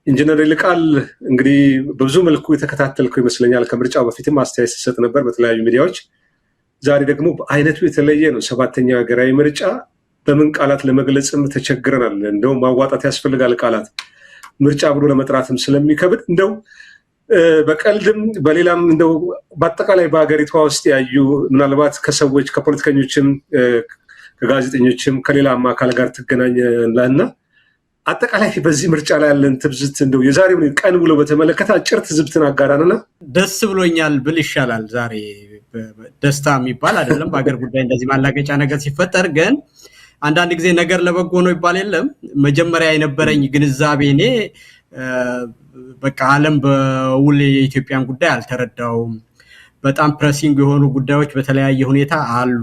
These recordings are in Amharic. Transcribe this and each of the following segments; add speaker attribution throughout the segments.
Speaker 1: ኢንጂነር ይልቃል እንግዲህ በብዙ መልኩ የተከታተልከው ይመስለኛል። ከምርጫው በፊትም አስተያየት ሲሰጥ ነበር በተለያዩ ሚዲያዎች። ዛሬ ደግሞ አይነቱ የተለየ ነው። ሰባተኛው ሀገራዊ ምርጫ በምን ቃላት ለመግለጽም ተቸግረናል። እንደው ማዋጣት ያስፈልጋል ቃላት ምርጫ ብሎ ለመጥራትም ስለሚከብድ እንደው በቀልድም በሌላም እንደው በአጠቃላይ በሀገሪቷ ውስጥ ያዩ ምናልባት ከሰዎች ከፖለቲከኞችም ከጋዜጠኞችም ከሌላም አካል ጋር ትገናኛለህና አጠቃላይ በዚህ ምርጫ ላይ ያለን ትብዝት እንደው የዛሬውን ቀን ብሎ በተመለከተ አጭር ትዝብትን አጋራንና።
Speaker 2: ደስ ብሎኛል ብል ይሻላል። ዛሬ ደስታ የሚባል አይደለም በአገር ጉዳይ እንደዚህ ማላገጫ ነገር ሲፈጠር፣ ግን አንዳንድ ጊዜ ነገር ለበጎ ነው ይባል የለም። መጀመሪያ የነበረኝ ግንዛቤ እኔ በቃ ዓለም በውል የኢትዮጵያን ጉዳይ አልተረዳውም። በጣም ፕሬሲንግ የሆኑ ጉዳዮች በተለያየ ሁኔታ አሉ።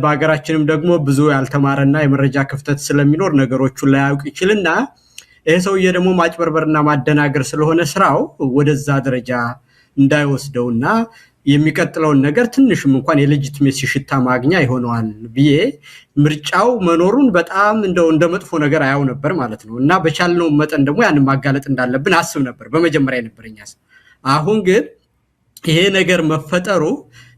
Speaker 2: በአገራችንም ደግሞ ብዙ ያልተማረና የመረጃ ክፍተት ስለሚኖር ነገሮቹን ላያውቅ ይችላልና ይሄ ሰውዬ ደግሞ ማጭበርበርና ማደናገር ስለሆነ ስራው ወደዛ ደረጃ እንዳይወስደውና የሚቀጥለውን ነገር ትንሽም እንኳን የሌጂቲሜሲ ሽታ ማግኛ ይሆነዋል ብዬ ምርጫው መኖሩን በጣም እንደ መጥፎ ነገር አያው ነበር ማለት ነው። እና በቻልነው መጠን ደግሞ ያንን ማጋለጥ እንዳለብን አስብ ነበር በመጀመሪያ የነበረኝ ሐሳብ። አሁን ግን ይሄ ነገር መፈጠሩ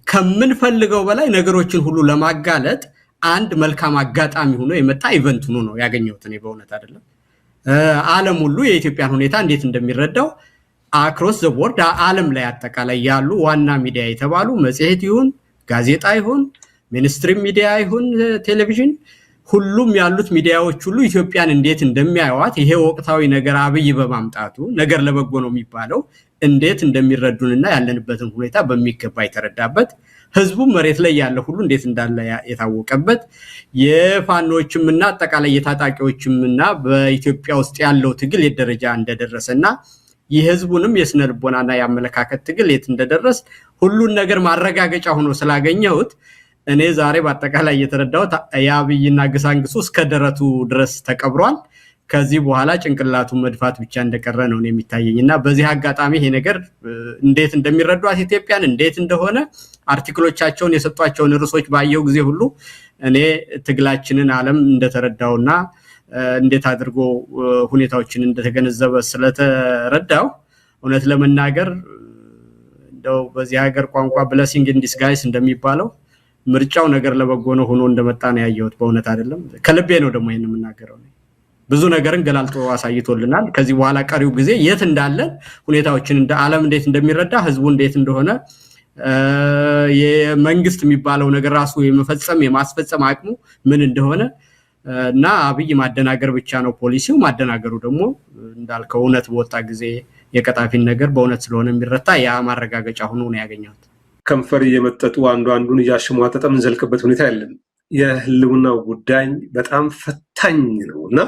Speaker 2: ከምንፈልገው በላይ ነገሮችን ሁሉ ለማጋለጥ አንድ መልካም አጋጣሚ ሆኖ የመጣ ኢቨንት ሆኖ ነው ያገኘሁት። እኔ በእውነት አይደለም ዓለም ሁሉ የኢትዮጵያን ሁኔታ እንዴት እንደሚረዳው አክሮስ ዘ ቦርድ ዓለም ላይ አጠቃላይ ያሉ ዋና ሚዲያ የተባሉ መጽሔት ይሁን ጋዜጣ ይሁን ሚኒስትሪ ሚዲያ ይሁን ቴሌቪዥን ሁሉም ያሉት ሚዲያዎች ሁሉ ኢትዮጵያን እንዴት እንደሚያዩዋት ይሄ ወቅታዊ ነገር አብይ በማምጣቱ ነገር ለበጎ ነው የሚባለው እንዴት እንደሚረዱንና ያለንበትን ሁኔታ በሚገባ የተረዳበት ህዝቡ መሬት ላይ ያለ ሁሉ እንዴት እንዳለ የታወቀበት የፋኖችምና አጠቃላይ የታጣቂዎችምና በኢትዮጵያ ውስጥ ያለው ትግል የደረጃ እንደደረሰና የህዝቡንም የስነልቦናና ያመለካከት ትግል የት እንደደረስ ሁሉን ነገር ማረጋገጫ ሆኖ ስላገኘሁት እኔ ዛሬ በአጠቃላይ የተረዳሁት ያብይና ግሳንግሱ እስከ ደረቱ ድረስ ተቀብሯል። ከዚህ በኋላ ጭንቅላቱን መድፋት ብቻ እንደቀረ ነው የሚታየኝና በዚህ አጋጣሚ ይሄ ነገር እንዴት እንደሚረዷት ኢትዮጵያን እንዴት እንደሆነ አርቲክሎቻቸውን የሰጧቸውን ርዕሶች ባየው ጊዜ ሁሉ እኔ ትግላችንን ዓለም እንደተረዳውና እንዴት አድርጎ ሁኔታዎችን እንደተገነዘበ ስለተረዳው እውነት ለመናገር እንደው በዚህ ሀገር ቋንቋ ብለሲንግ ኢን ዲስጋይስ እንደሚባለው ምርጫው ነገር ለበጎ ነው ሆኖ እንደመጣ ነው ያየሁት። በእውነት አይደለም ከልቤ ነው ደግሞ ይሄን የምናገረው። ብዙ ነገርን ገላልጦ አሳይቶልናል። ከዚህ በኋላ ቀሪው ጊዜ የት እንዳለን ሁኔታዎችን እንደ ዓለም እንዴት እንደሚረዳ ህዝቡ እንዴት እንደሆነ የመንግስት የሚባለው ነገር ራሱ የመፈጸም የማስፈጸም አቅሙ ምን እንደሆነ እና አብይ ማደናገር ብቻ ነው ፖሊሲው። ማደናገሩ ደግሞ እንዳልከው እውነት በወጣ ጊዜ የቀጣፊን ነገር በእውነት ስለሆነ የሚረታ ያ ማረጋገጫ ሆኖ ነው ያገኘሁት።
Speaker 1: ከንፈር እየመጠጡ አንዱን እያሸሟጠጠ ምንዘልቅበት ሁኔታ የለም። የህልውናው ጉዳይ በጣም ፈታኝ ነውና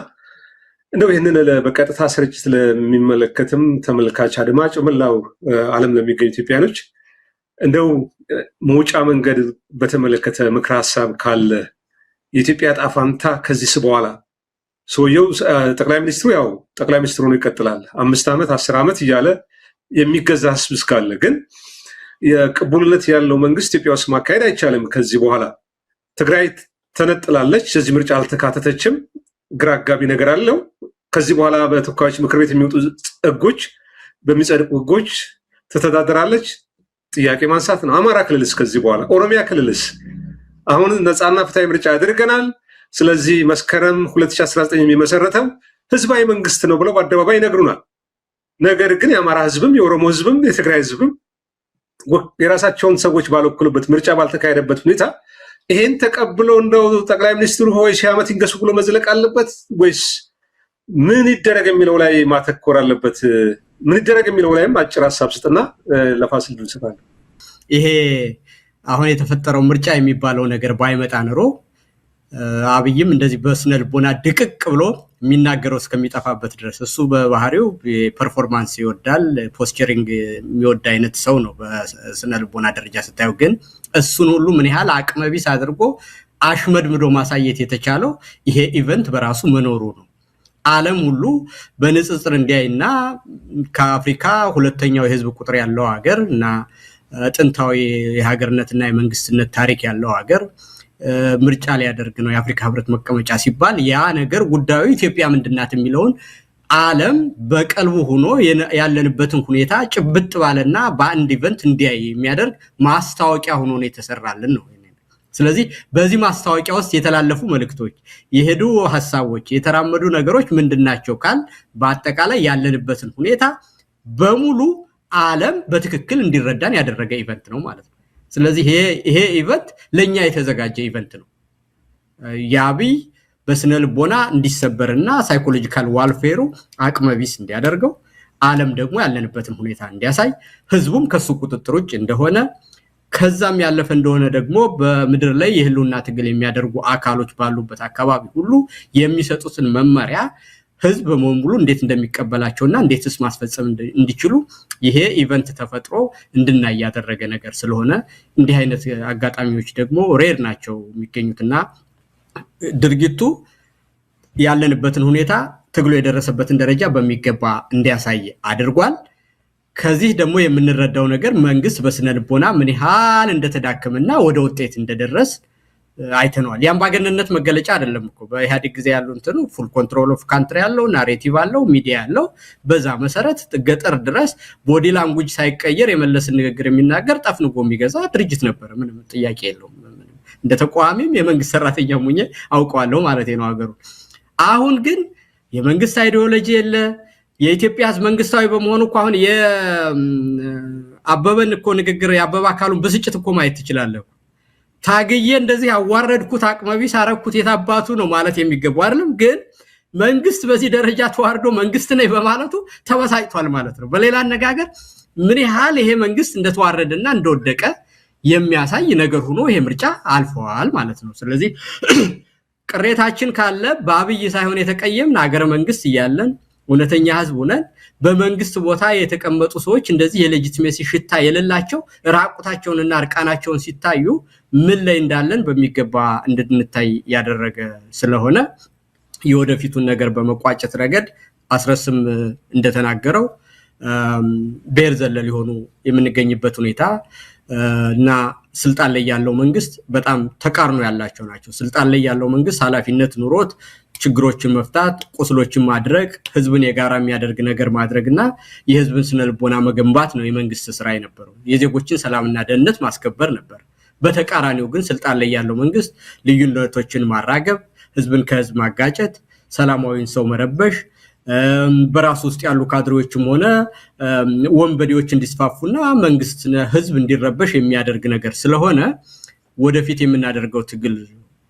Speaker 1: እንደው ይህንን በቀጥታ ስርጭት ለሚመለከትም ተመልካች አድማጭ መላው ዓለም ለሚገኙ ኢትዮጵያኖች እንደው መውጫ መንገድ በተመለከተ ምክረ ሀሳብ ካለ የኢትዮጵያ ዕጣ ፈንታ ከዚህ በኋላ ሰውየው ጠቅላይ ሚኒስትሩ ያው ጠቅላይ ሚኒስትሩ ነው ይቀጥላል 5 ዓመት 10 ዓመት እያለ የሚገዛ ህዝብ እስካለ ግን የቅቡልነት ያለው መንግስት ኢትዮጵያ ውስጥ ማካሄድ አይቻልም። ከዚህ በኋላ ትግራይ ተነጥላለች፣ እዚህ ምርጫ አልተካተተችም፣ ግራ አጋቢ ነገር አለው። ከዚህ በኋላ በተወካዮች ምክር ቤት የሚወጡ ህጎች በሚጸድቁ ህጎች ተተዳደራለች። ጥያቄ ማንሳት ነው። አማራ ክልልስ ከዚህ በኋላ ኦሮሚያ ክልልስ አሁን ነፃና ፍትሃዊ ምርጫ ያደርገናል፣ ስለዚህ መስከረም 2019 የሚመሰረተው ህዝባዊ መንግስት ነው ብለው በአደባባይ ይነግሩናል። ነገር ግን የአማራ ህዝብም የኦሮሞ ህዝብም የትግራይ ህዝብም የራሳቸውን ሰዎች ባልወክሉበት ምርጫ ባልተካሄደበት ሁኔታ ይሄን ተቀብለው እንደው ጠቅላይ ሚኒስትሩ ሆይ ሺህ ዓመት ይንገሱ ብሎ መዝለቅ አለበት ወይስ ምን ይደረግ የሚለው ላይ ማተኮር አለበት? ምን ይደረግ የሚለው ላይም አጭር ሀሳብ ስጥና ለፋሲል ድንሰታል።
Speaker 2: ይሄ አሁን የተፈጠረው ምርጫ የሚባለው ነገር ባይመጣ ኖሮ አብይም እንደዚህ በስነልቦና ድቅቅ ብሎ የሚናገረው እስከሚጠፋበት ድረስ እሱ በባህሪው ፐርፎርማንስ ይወዳል፣ ፖስቸሪንግ የሚወድ አይነት ሰው ነው በስነልቦና ደረጃ ስታዩ። ግን እሱን ሁሉ ምን ያህል አቅመቢስ አድርጎ አሽመድምዶ ማሳየት የተቻለው ይሄ ኢቨንት በራሱ መኖሩ ነው። ዓለም ሁሉ በንጽጽር እንዲያይና ከአፍሪካ ሁለተኛው የህዝብ ቁጥር ያለው ሀገር እና ጥንታዊ የሀገርነትና የመንግስትነት ታሪክ ያለው ሀገር ምርጫ ሊያደርግ ነው የአፍሪካ ህብረት መቀመጫ ሲባል ያ ነገር ጉዳዩ ኢትዮጵያ ምንድናት የሚለውን ዓለም በቀልቡ ሆኖ ያለንበትን ሁኔታ ጭብጥ ባለና በአንድ ኢቨንት እንዲያይ የሚያደርግ ማስታወቂያ ሆኖ ነው የተሰራልን ነው። ስለዚህ በዚህ ማስታወቂያ ውስጥ የተላለፉ መልእክቶች፣ የሄዱ ሐሳቦች፣ የተራመዱ ነገሮች ምንድናቸው ካል በአጠቃላይ ያለንበትን ሁኔታ በሙሉ ዓለም በትክክል እንዲረዳን ያደረገ ኢቨንት ነው ማለት ነው። ስለዚህ ይሄ ኢቨንት ለኛ የተዘጋጀ ኢቨንት ነው። ያብይ በስነ ልቦና እንዲሰበርና ሳይኮሎጂካል ዋልፌሩ አቅመቢስ እንዲያደርገው ዓለም ደግሞ ያለንበትን ሁኔታ እንዲያሳይ ህዝቡም ከሱ ቁጥጥር ውጭ እንደሆነ ከዛም ያለፈ እንደሆነ ደግሞ በምድር ላይ የህልውና ትግል የሚያደርጉ አካሎች ባሉበት አካባቢ ሁሉ የሚሰጡትን መመሪያ ህዝብ በሙሉ እንዴት እንደሚቀበላቸውና እንዴትስ ማስፈጸም እንዲችሉ ይሄ ኢቨንት ተፈጥሮ እንድናይ ያደረገ ነገር ስለሆነ እንዲህ አይነት አጋጣሚዎች ደግሞ ሬር ናቸው የሚገኙትና ድርጊቱ ያለንበትን ሁኔታ ትግሉ የደረሰበትን ደረጃ በሚገባ እንዲያሳይ አድርጓል። ከዚህ ደግሞ የምንረዳው ነገር መንግስት በስነ ልቦና ምን ያህል እንደተዳከመና ወደ ውጤት እንደደረስ አይተነዋል። የአምባገነንነት መገለጫ አይደለም እኮ በኢህአዴግ ጊዜ ያለው እንትኑ ፉል ኮንትሮል ኦፍ ካንትሪ ያለው ናሬቲቭ አለው ሚዲያ ያለው በዛ መሰረት ገጠር ድረስ ቦዲ ላንጉጅ ሳይቀየር የመለስን ንግግር የሚናገር ጠፍንጎ የሚገዛ ድርጅት ነበር። ምንም ጥያቄ የለውም። እንደ ተቋሚም የመንግስት ሰራተኛ ሙኜ አውቀዋለሁ ማለት ነው ሀገሩ። አሁን ግን የመንግስት አይዲዮሎጂ የለ። የኢትዮጵያ ህዝብ መንግስታዊ በመሆኑ እኮ አሁን የአበበን እኮ ንግግር የአበበ አካሉን ብስጭት እኮ ማየት ትችላለህ። ታግዬ እንደዚህ ያዋረድኩት አቅመቢስ አረኩት የታባቱ ነው ማለት የሚገባው አይደለም። ግን መንግስት በዚህ ደረጃ ተዋርዶ መንግስት ነኝ በማለቱ ተበሳጭቷል ማለት ነው። በሌላ አነጋገር ምን ያህል ይሄ መንግስት እንደተዋረደና እንደወደቀ የሚያሳይ ነገር ሆኖ ይሄ ምርጫ አልፈዋል ማለት ነው። ስለዚህ ቅሬታችን ካለ በአብይ ሳይሆን የተቀየምን ሀገረ መንግስት እያለን እውነተኛ ህዝብ ሆነን በመንግስት ቦታ የተቀመጡ ሰዎች እንደዚህ የሌጂቲሜሲ ሽታ የሌላቸው ራቁታቸውንና እርቃናቸውን ሲታዩ ምን ላይ እንዳለን በሚገባ እንድንታይ ያደረገ ስለሆነ የወደፊቱን ነገር በመቋጨት ረገድ አስረስም እንደተናገረው ብሔር ዘለል ሊሆኑ የምንገኝበት ሁኔታ እና ስልጣን ላይ ያለው መንግስት በጣም ተቃርኖ ያላቸው ናቸው። ስልጣን ላይ ያለው መንግስት ኃላፊነት ኑሮት ችግሮችን መፍታት፣ ቁስሎችን ማድረግ፣ ህዝብን የጋራ የሚያደርግ ነገር ማድረግና የህዝብን ስነልቦና መገንባት ነው የመንግስት ስራ የነበረው። የዜጎችን ሰላምና ደህንነት ማስከበር ነበር። በተቃራኒው ግን ስልጣን ላይ ያለው መንግስት ልዩነቶችን ማራገብ፣ ህዝብን ከህዝብ ማጋጨት፣ ሰላማዊን ሰው መረበሽ፣ በራሱ ውስጥ ያሉ ካድሬዎችም ሆነ ወንበዴዎች እንዲስፋፉና መንግስት ህዝብ እንዲረበሽ የሚያደርግ ነገር ስለሆነ ወደፊት የምናደርገው ትግል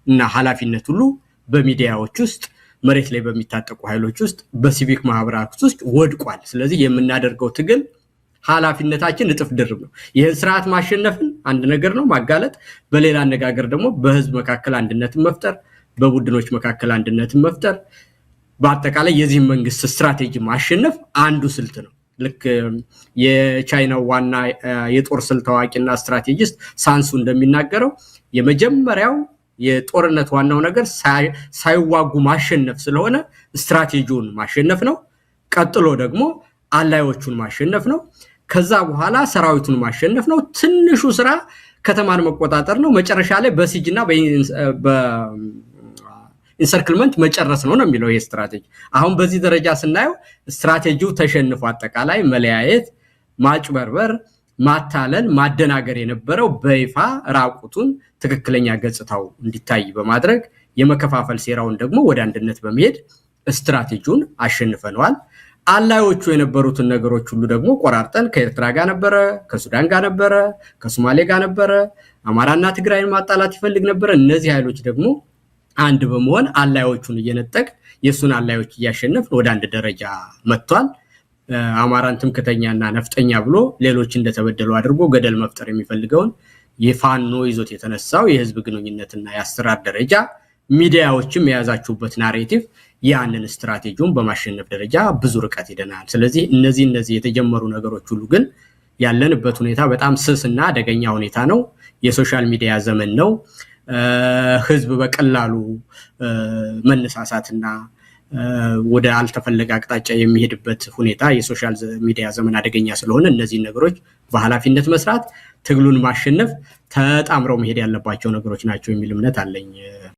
Speaker 2: እና ኃላፊነት ሁሉ በሚዲያዎች ውስጥ መሬት ላይ በሚታጠቁ ኃይሎች ውስጥ በሲቪክ ማህበራት ውስጥ ወድቋል። ስለዚህ የምናደርገው ትግል ኃላፊነታችን እጥፍ ድርብ ነው። ይህን ስርዓት ማሸነፍን አንድ ነገር ነው ማጋለጥ፣ በሌላ አነጋገር ደግሞ በህዝብ መካከል አንድነትን መፍጠር፣ በቡድኖች መካከል አንድነትን መፍጠር፣ በአጠቃላይ የዚህ መንግስት ስትራቴጂ ማሸነፍ አንዱ ስልት ነው። ልክ የቻይናው ዋና የጦር ስልት አዋቂና ስትራቴጂስት ሳንሱ እንደሚናገረው የመጀመሪያው የጦርነት ዋናው ነገር ሳይዋጉ ማሸነፍ ስለሆነ ስትራቴጂውን ማሸነፍ ነው። ቀጥሎ ደግሞ አላዮቹን ማሸነፍ ነው። ከዛ በኋላ ሰራዊቱን ማሸነፍ ነው። ትንሹ ስራ ከተማን መቆጣጠር ነው። መጨረሻ ላይ በሲጅና በኢንሰርክልመንት መጨረስ ነው ነው የሚለው ይሄ ስትራቴጂ። አሁን በዚህ ደረጃ ስናየው ስትራቴጂው ተሸንፎ አጠቃላይ መለያየት፣ ማጭበርበር፣ ማታለል፣ ማደናገር የነበረው በይፋ ራቁቱን ትክክለኛ ገጽታው እንዲታይ በማድረግ የመከፋፈል ሴራውን ደግሞ ወደ አንድነት በመሄድ ስትራቴጂውን አሸንፈነዋል። አላዮቹ የነበሩትን ነገሮች ሁሉ ደግሞ ቆራርጠን ከኤርትራ ጋር ነበረ፣ ከሱዳን ጋር ነበረ፣ ከሶማሌ ጋር ነበረ፣ አማራና ትግራይን ማጣላት ይፈልግ ነበረ። እነዚህ ኃይሎች ደግሞ አንድ በመሆን አላዮቹን እየነጠቅ የሱን አላዮች እያሸነፍን ወደ አንድ ደረጃ መጥቷል። አማራን ትምክተኛና ነፍጠኛ ብሎ ሌሎች እንደተበደሉ አድርጎ ገደል መፍጠር የሚፈልገውን የፋኖ ይዞት የተነሳው የህዝብ ግንኙነትና የአስተራር ደረጃ ሚዲያዎችም የያዛችሁበት ናሬቲቭ ያንን ስትራቴጂውን በማሸነፍ ደረጃ ብዙ ርቀት ሄደናል። ስለዚህ እነዚህ የተጀመሩ ነገሮች ሁሉ ግን ያለንበት ሁኔታ በጣም ስስና አደገኛ ሁኔታ ነው። የሶሻል ሚዲያ ዘመን ነው። ህዝብ በቀላሉ መነሳሳትና ወደ አልተፈለገ አቅጣጫ የሚሄድበት ሁኔታ የሶሻል ሚዲያ ዘመን አደገኛ ስለሆነ እነዚህ ነገሮች በኃላፊነት መስራት፣ ትግሉን ማሸነፍ ተጣምረው መሄድ ያለባቸው ነገሮች ናቸው የሚል እምነት አለኝ።